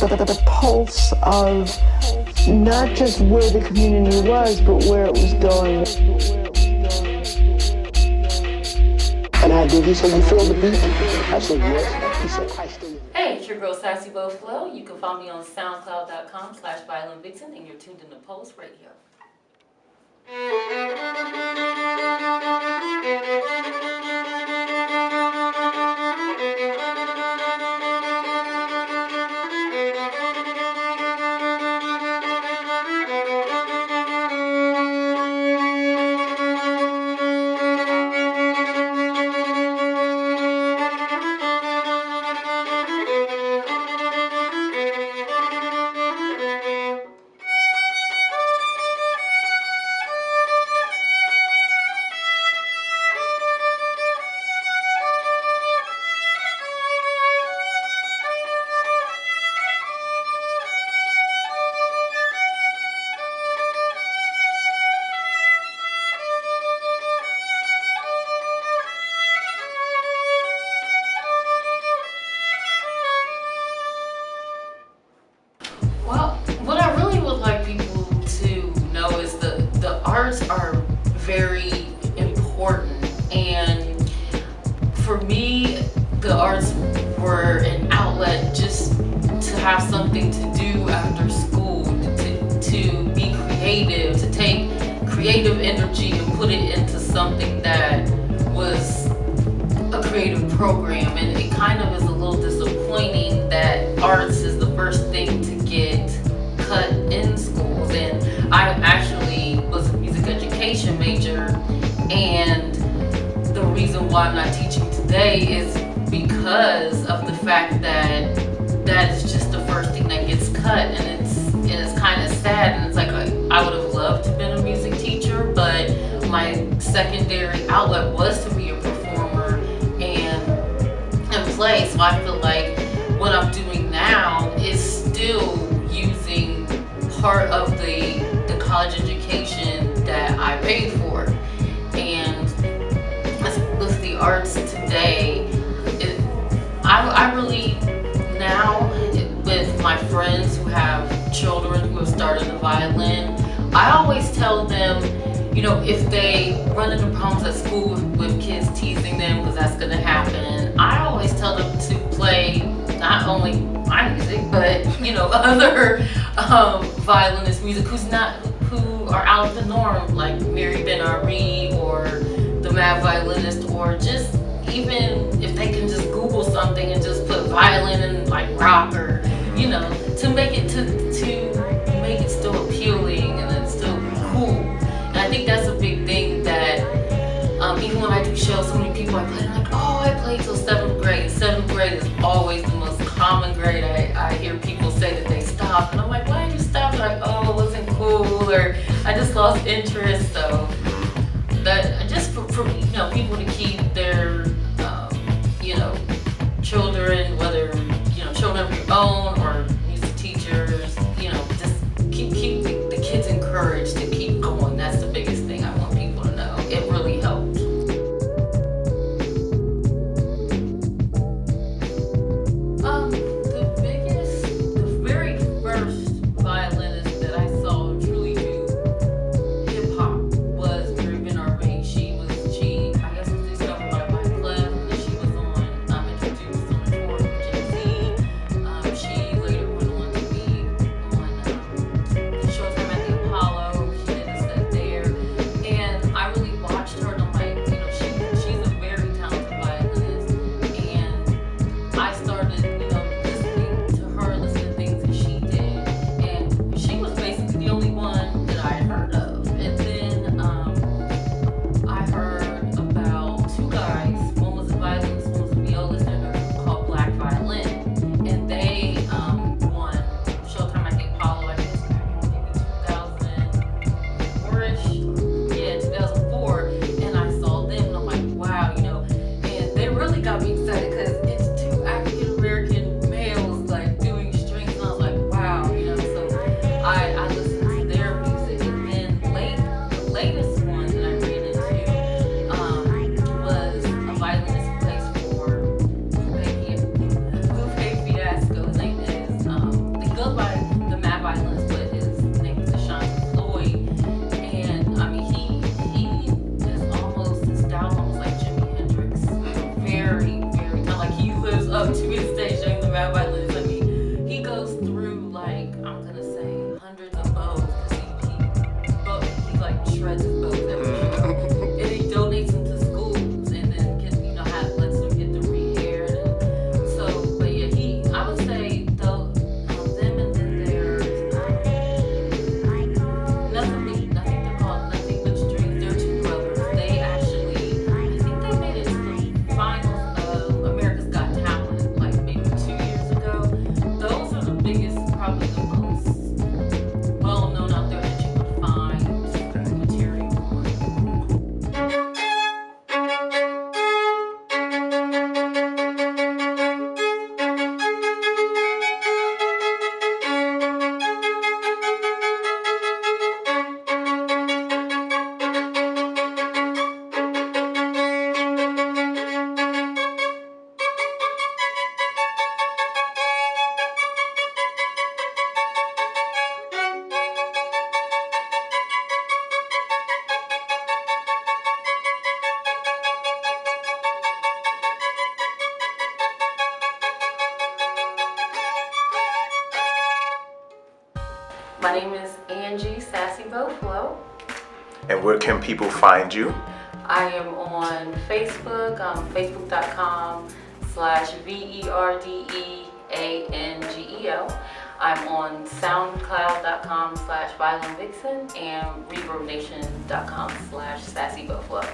the pulse of not just where the community was, but where it was going. And he said, you feel the beat? I said, yes. He said, I still. Hey, it's your girl Sassy BowFlow. You can find me on SoundCloud.com/ViolinVixen, and you're tuned in to Pulse Radio. Well, what I really would like people to know is the arts are very important, and for me, the arts were an outlet just to have something to do after school, to be creative, to take creative energy and put it into something that was a creative program. And it kind of is a little disappointing that arts is the first thing to get cut in schools. And I actually was a music education major, and the reason why I'm not teaching today is because of the fact that that is just the first thing that gets cut, and it's kind of sad. And it's like I would have loved to have been a music teacher, but my secondary outlet was to be a performer and play. So I feel like what I'm doing now is still using part of the college education that I paid for. And with the arts today, I really now, with my friends who have children who have started the violin, I always tell them, you know, if they run into problems at school with kids teasing them, because that's going to happen, I always tell them to play not only my music, but, you know, other violinist music who are out of the norm, like Mary Ben-Ari or the Mad Violinist, or just even if they can just Google something and just put violin and like rock, or, you know, to make it to make it still appealing and then still cool. And I think that's a big thing that even when I do shows, so many people I play, like, oh, I played till 7th grade. 7th grade is always the most common grade. I hear people say that they stopped, and I'm like, why did you stop? They're like, oh, it wasn't cool, or I just lost interest. So that just for you know, people to keep their you know, children, whether, you know, children of your own or music teachers, you know, just keep the kids encouraged to keep going. That's the biggest thing I want people to know. It really helps. The very first violinist that I saw truly do hip hop was Mary Ben-Ari. She I guess was discovered by Mike Clef, and she was introduced on the tour with Jay-Z. She My name is Angie Sassy BowFlow. And where can people find you? I am on Facebook, facebook.com/VERDEANGEL. I'm on soundcloud.com/ViolinVixen and ReverbNation.com/SassyBowFlow.